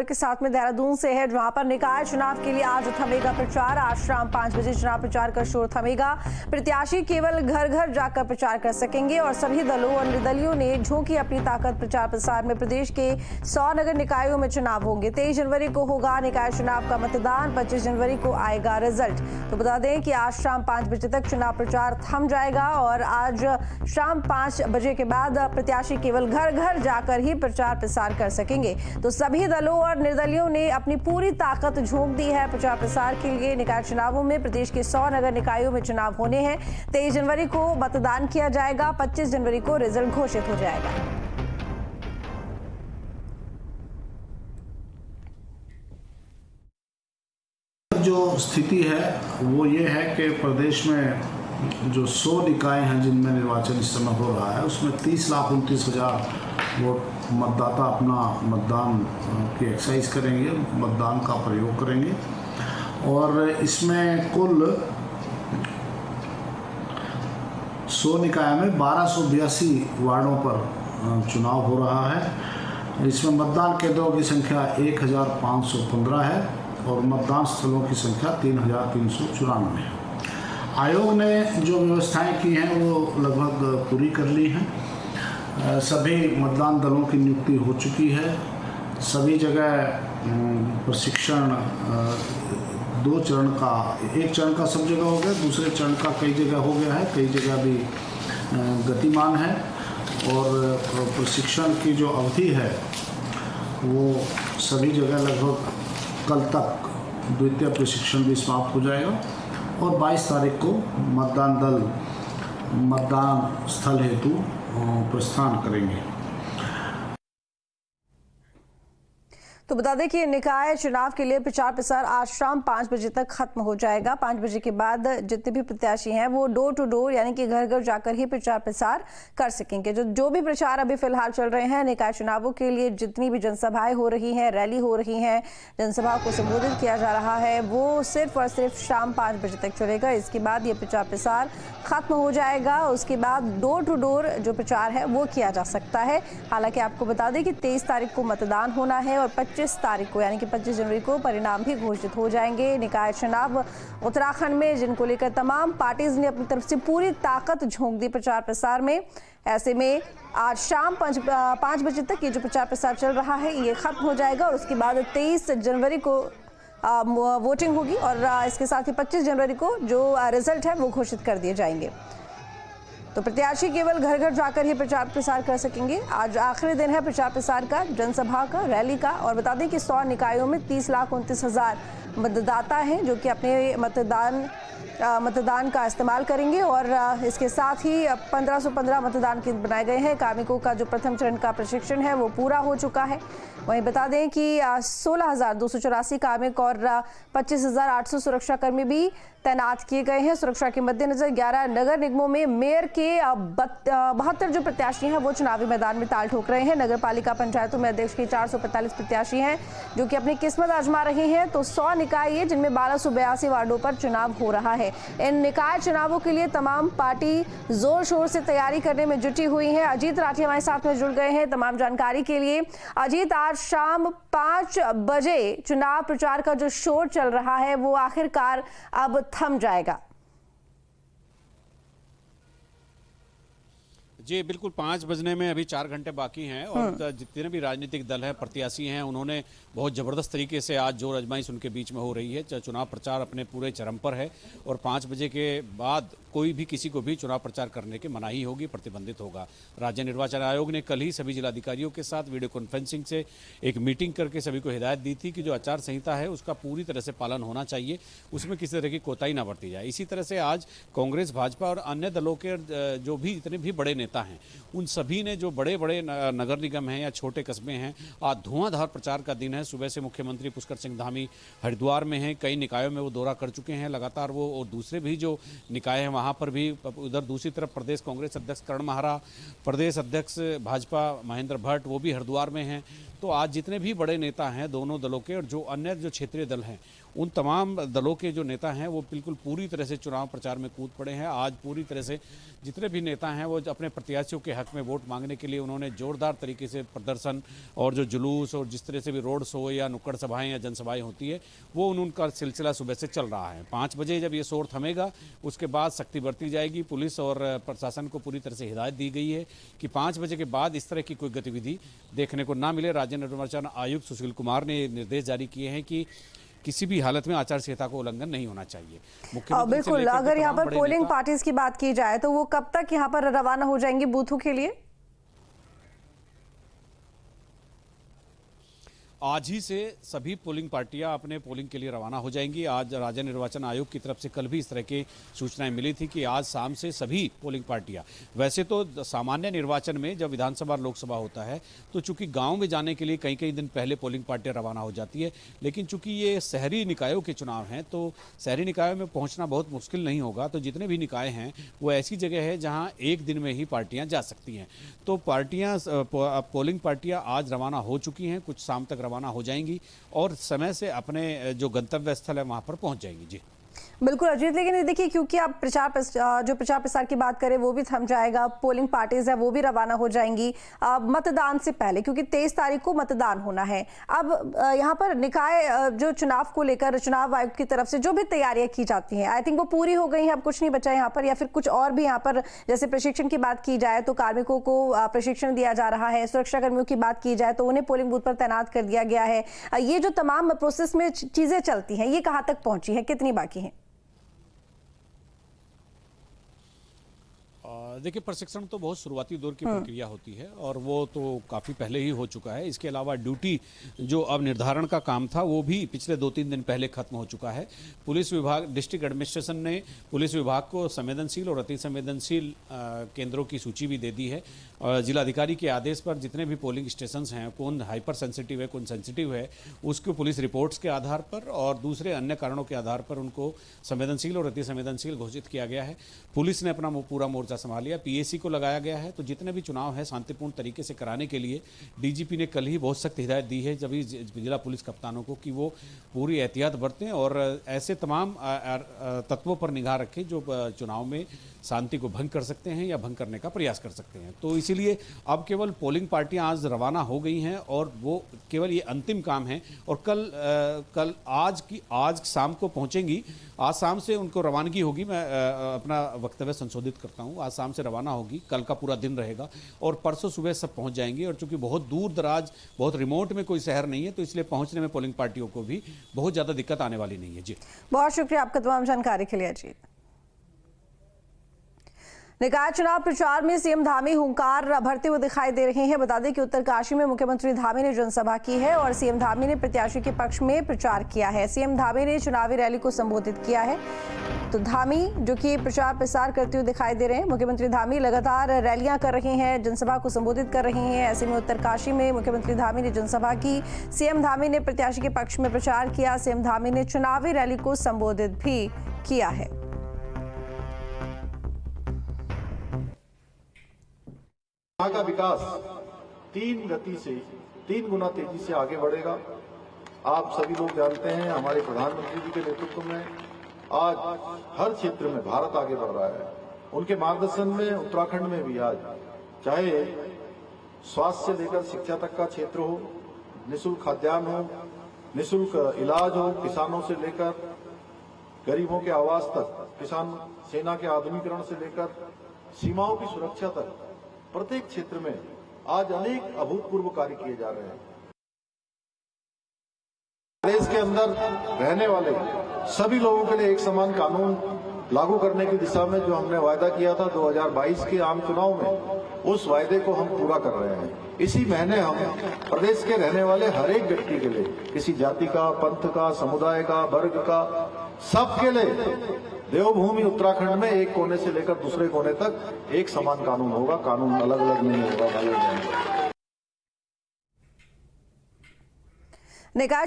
के साथ में देहरादून से है, जहां पर निकाय चुनाव के लिए आज थमेगा प्रचार। आज शाम 5 बजे चुनाव प्रचार का शोर थमेगा। प्रत्याशी केवल घर घर जाकर प्रचार कर सकेंगे और सभी दलों और निर्दलियों ने झोंकी अपनी ताकत प्रचार प्रसार में। प्रदेश के 100 नगर निकायों में चुनाव होंगे। 23 जनवरी को होगा निकाय चुनाव का मतदान, 25 जनवरी को आएगा रिजल्ट। तो बता दें कि आज शाम 5 बजे तक चुनाव प्रचार थम जाएगा और आज शाम 5 बजे के बाद प्रत्याशी केवल घर घर जाकर ही प्रचार प्रसार कर सकेंगे। तो सभी दलों और निर्दलियों ने अपनी पूरी ताकत झोंक दी है प्रचार प्रसार के लिए। निकाय चुनावों में प्रदेश के 100 नगर निकायों में चुनाव होने हैं। 23 जनवरी को मतदान किया जाएगा, 25 जनवरी को रिजल्ट घोषित हो जाएगा। जो स्थिति है वो ये है कि प्रदेश में जो 100 निकाय हैं जिनमें निर्वाचन इस समय हो रहा है, उसमें 30,29,000 वोट मतदाता अपना मतदान की एक्सरसाइज करेंगे, मतदान का प्रयोग करेंगे। और इसमें कुल 100 निकाय में 1282 वार्डों पर चुनाव हो रहा है। इसमें मतदान केंद्रों की संख्या 1515 है और मतदान स्थलों की संख्या 3394 है। आयोग ने जो व्यवस्थाएं की हैं वो लगभग पूरी कर ली हैं। सभी मतदान दलों की नियुक्ति हो चुकी है। सभी जगह प्रशिक्षण 2 चरण का, एक चरण का सब जगह हो गया, दूसरे चरण का कई जगह हो गया है, कई जगह भी गतिमान है। और प्रशिक्षण की जो अवधि है वो सभी जगह लगभग कल तक द्वितीय प्रशिक्षण भी समाप्त हो जाएगा और 22 तारीख को मतदान दल मतदान स्थल हेतु प्रस्थान करेंगे। तो बता दें कि निकाय चुनाव के लिए प्रचार प्रसार आज शाम 5 बजे तक खत्म हो जाएगा। 5 बजे के बाद जितने भी प्रत्याशी हैं वो डोर टू डोर यानी कि घर घर जाकर ही प्रचार प्रसार कर सकेंगे। जो भी प्रचार अभी फिलहाल चल रहे हैं निकाय चुनावों के लिए, जितनी भी जनसभाएं हो रही हैं, रैली हो रही हैं, जनसभा को संबोधित किया जा रहा है, वो सिर्फ और सिर्फ शाम 5 बजे तक चलेगा। इसके बाद ये प्रचार प्रसार खत्म हो जाएगा। उसके बाद डोर टू डोर जो प्रचार है वो किया जा सकता है। हालांकि आपको बता दें कि 23 तारीख को मतदान होना है और 25 तारीख को यानी कि 25 जनवरी को परिणाम भी घोषित हो जाएंगे। निकाय चुनाव उत्तराखंड में, जिनको लेकर तमाम पार्टीज ने अपनी तरफ से पूरी ताकत झोंक दी प्रचार प्रसार में। ऐसे में आज शाम 5 बजे तक ये जो प्रचार प्रसार चल रहा है ये खत्म हो जाएगा और उसके बाद 23 जनवरी को वोटिंग होगी और इसके साथ ही 25 जनवरी को जो रिजल्ट है वो घोषित कर दिए जाएंगे। तो प्रत्याशी केवल घर घर जाकर ही प्रचार प्रसार कर सकेंगे। आज आखिरी दिन है प्रचार प्रसार का, जनसभा का, रैली का। और बता दें कि 100 निकायों में 30,29,000 मतदाता हैं जो कि अपने मतदान का इस्तेमाल करेंगे और इसके साथ ही 1515 मतदान केंद्र बनाए गए हैं। कार्मिकों का जो प्रथम चरण का प्रशिक्षण है वो पूरा हो चुका है। वहीं बता दें कि 16,284 कार्मिक और 25,800 सुरक्षाकर्मी भी तैनात किए गए हैं। सुरक्षा के मद्देनजर 11 नगर निगमों में मेयर के 72 जो प्रत्याशी हैं वो चुनावी मैदान में ताल ठोक रहे हैं। नगर पालिका पंचायतों में अध्यक्ष के 445 प्रत्याशी हैं जो कि अपनी किस्मत आजमा रहे हैं। तो 100 निकाय है जिनमें 1282 वार्डों पर चुनाव हो रहा है। इन निकाय चुनावों के लिए तमाम पार्टी जोर शोर से तैयारी करने में जुटी हुई है। अजीत राठी हमारे साथ में जुड़ गए हैं तमाम जानकारी के लिए। अजीत, आज शाम 5 बजे चुनाव प्रचार का जो शोर चल रहा है वो आखिरकार अब थम जाएगा। जी बिल्कुल, 5 बजने में अभी 4 घंटे बाकी हैं और जितने भी राजनीतिक दल हैं, प्रत्याशी हैं, उन्होंने बहुत ज़बरदस्त तरीके से आज जो आजमाइश उनके बीच में हो रही है। चुनाव प्रचार अपने पूरे चरम पर है और 5 बजे के बाद कोई भी किसी को भी चुनाव प्रचार करने की मनाही होगी, प्रतिबंधित होगा। राज्य निर्वाचन आयोग ने कल ही सभी जिलाधिकारियों के साथ वीडियो कॉन्फ्रेंसिंग से एक मीटिंग करके सभी को हिदायत दी थी कि जो आचार संहिता है उसका पूरी तरह से पालन होना चाहिए, उसमें किसी तरह की कोताही ना बरती जाए। इसी तरह से आज कांग्रेस, भाजपा और अन्य दलों के जो भी इतने भी बड़े नेता हैं, उन सभी ने, जो बड़े बड़े नगर निगम हैं या छोटे कस्बे हैं, आज धुआंधार प्रचार का दिन है। सुबह से मुख्यमंत्री पुष्कर सिंह धामी हरिद्वार में हैं, कई निकायों में वो दौरा कर चुके हैं लगातार वो, और दूसरे भी जो निकाय हैं वहाँ पर भी। उधर दूसरी तरफ प्रदेश कांग्रेस अध्यक्ष करण माहरा, प्रदेश अध्यक्ष भाजपा महेंद्र भट्ट, वो भी हरिद्वार में हैं। तो आज जितने भी बड़े नेता हैं दोनों दलों के और जो अन्य जो क्षेत्रीय दल हैं उन तमाम दलों के जो नेता हैं वो बिल्कुल पूरी तरह से चुनाव प्रचार में कूद पड़े हैं। आज पूरी तरह से जितने भी नेता हैं वो अपने प्रत्याशियों के हक में वोट मांगने के लिए उन्होंने जोरदार तरीके से प्रदर्शन और जो जुलूस और जिस तरह से भी रोड शो या नुक्कड़ सभाएं या जनसभाएं होती है वो उनका सिलसिला सुबह से चल रहा है। 5 बजे जब ये शोर थमेगा उसके बाद सख्ती बरती जाएगी। पुलिस और प्रशासन को पूरी तरह से हिदायत दी गई है कि 5 बजे के बाद इस तरह की कोई गतिविधि देखने को ना मिले। राज्य निर्वाचन आयुक्त सुशील कुमार ने निर्देश जारी किए हैं कि किसी भी हालत में आचार संहिता को उल्लंघन नहीं होना चाहिए। बिल्कुल, अगर यहाँ पर पोलिंग पार्टीज की बात की जाए तो वो कब तक यहाँ पर रवाना हो जाएंगी बूथों के लिए? आज ही से सभी पोलिंग पार्टियां अपने पोलिंग के लिए रवाना हो जाएंगी। आज राज्य निर्वाचन आयोग की तरफ से कल भी इस तरह की सूचनाएं मिली थी कि आज शाम से सभी पोलिंग पार्टियां, वैसे तो सामान्य निर्वाचन में जब विधानसभा और लोकसभा होता है तो चूंकि गांव में जाने के लिए कई दिन पहले पोलिंग पार्टियां रवाना हो जाती है, लेकिन चूंकि ये शहरी निकायों के चुनाव हैं तो शहरी निकायों में पहुँचना बहुत मुश्किल नहीं होगा। तो जितने भी निकाय हैं वो ऐसी जगह है जहाँ एक दिन में ही पार्टियाँ जा सकती हैं। तो पोलिंग पार्टियाँ आज रवाना हो चुकी हैं, कुछ शाम तक रवाना हो जाएंगी और समय से अपने जो गंतव्य स्थल है वहां पर पहुंच जाएंगी। जी बिल्कुल अजीत, लेकिन देखिए क्योंकि आप प्रचार प्रसार की बात करें वो भी थम जाएगा, पोलिंग पार्टीज है वो भी रवाना हो जाएंगी मतदान से पहले, क्योंकि 23 तारीख को मतदान होना है। अब यहाँ पर निकाय जो चुनाव को लेकर चुनाव आयोग की तरफ से जो भी तैयारियां की जाती हैं आई थिंक वो पूरी हो गई हैं, अब कुछ नहीं बचा यहाँ पर, या फिर कुछ और भी यहाँ पर जैसे प्रशिक्षण की बात की जाए तो कार्मिकों को प्रशिक्षण दिया जा रहा है, सुरक्षा कर्मियों की बात की जाए तो उन्हें पोलिंग बूथ पर तैनात कर दिया गया है। ये जो तमाम प्रोसेस में चीजें चलती हैं ये कहाँ तक पहुंची है, कितनी बाकी है? देखिए, प्रशिक्षण तो बहुत शुरुआती दौर की प्रक्रिया होती है और वो तो काफ़ी पहले ही हो चुका है। इसके अलावा ड्यूटी जो अब निर्धारण का काम था वो भी पिछले 2-3 दिन पहले खत्म हो चुका है। पुलिस विभाग, डिस्ट्रिक्ट एडमिनिस्ट्रेशन ने पुलिस विभाग को संवेदनशील और अति संवेदनशील केंद्रों की सूची भी दे दी है। जिलाधिकारी के आदेश पर जितने भी पोलिंग स्टेशंस हैं, कौन हाइपर सेंसिटिव है, कौन सेंसिटिव है, उसको पुलिस रिपोर्ट्स के आधार पर और दूसरे अन्य कारणों के आधार पर उनको संवेदनशील और अति संवेदनशील घोषित किया गया है। पुलिस ने अपना पूरा मोर्चा संभाल लिया, पीएसी को लगाया गया है। तो जितने भी चुनाव है शांतिपूर्ण तरीके से कराने के लिए डीजीपी ने कल ही बहुत सख्त हिदायत दी है जब जिला पुलिस कप्तानों को कि वो पूरी एहतियात बरतें और ऐसे तमाम तत्वों पर निगाह रखें जो चुनाव में शांति को भंग कर सकते हैं या भंग करने का प्रयास कर सकते हैं। तो इसीलिए अब केवल पोलिंग पार्टियां आज रवाना हो गई हैं और वो केवल ये अंतिम काम है और आज शाम को पहुंचेंगी। आज शाम से उनको रवानगी होगी। मैं अपना वक्तव्य संशोधित करता हूं, आज शाम से रवाना होगी, कल का पूरा दिन रहेगा और परसों सुबह सब पहुंच जाएंगे। और चूंकि बहुत दूर दराज, बहुत रिमोट में कोई शहर नहीं है तो इसलिए पहुंचने में पोलिंग पार्टियों को भी बहुत ज़्यादा दिक्कत आने वाली नहीं है। जी बहुत शुक्रिया आपका तमाम जानकारी के लिए। जी निकाय चुनाव प्रचार में सीएम धामी हुंकार भरते हुए दिखाई दे रहे हैं। बता दें कि उत्तरकाशी में मुख्यमंत्री धामी ने जनसभा की है और सीएम धामी ने प्रत्याशी के पक्ष में प्रचार किया है। सीएम धामी ने चुनावी रैली को संबोधित किया है। तो धामी जो कि प्रचार प्रसार करते हुए दिखाई दे रहे हैं, मुख्यमंत्री धामी लगातार रैलियां कर रहे हैं, जनसभा को संबोधित कर रहे हैं। ऐसे में उत्तरकाशी में मुख्यमंत्री धामी ने जनसभा की, सीएम धामी ने प्रत्याशी के पक्ष में प्रचार किया, सीएम धामी ने चुनावी रैली को संबोधित भी किया है। यहाँ का विकास 3 गुना तेजी से आगे बढ़ेगा। आप सभी लोग जानते हैं हमारे प्रधानमंत्री जी के नेतृत्व में आज हर क्षेत्र में भारत आगे बढ़ रहा है। उनके मार्गदर्शन में उत्तराखंड में भी आज चाहे स्वास्थ्य से लेकर शिक्षा तक का क्षेत्र हो, निःशुल्क खाद्यान्न हो, निःशुल्क इलाज हो, किसानों से लेकर गरीबों के आवास तक, किसान सेना के आधुनिकीकरण से लेकर सीमाओं की सुरक्षा तक प्रत्येक क्षेत्र में आज अनेक अभूतपूर्व कार्य किए जा रहे हैं। देश के अंदर रहने वाले सभी लोगों के लिए एक समान कानून लागू करने की दिशा में जो हमने वायदा किया था 2022 के आम चुनाव में, उस वायदे को हम पूरा कर रहे हैं। इसी महीने हम प्रदेश के रहने वाले हर एक व्यक्ति के लिए, किसी जाति का, पंथ का, समुदाय का, वर्ग का, सबके लिए देवभूमि उत्तराखंड में एक कोने से लेकर दूसरे कोने तक एक समान कानून होगा। कानून अलग अलग नहीं होगा भाई। निकाय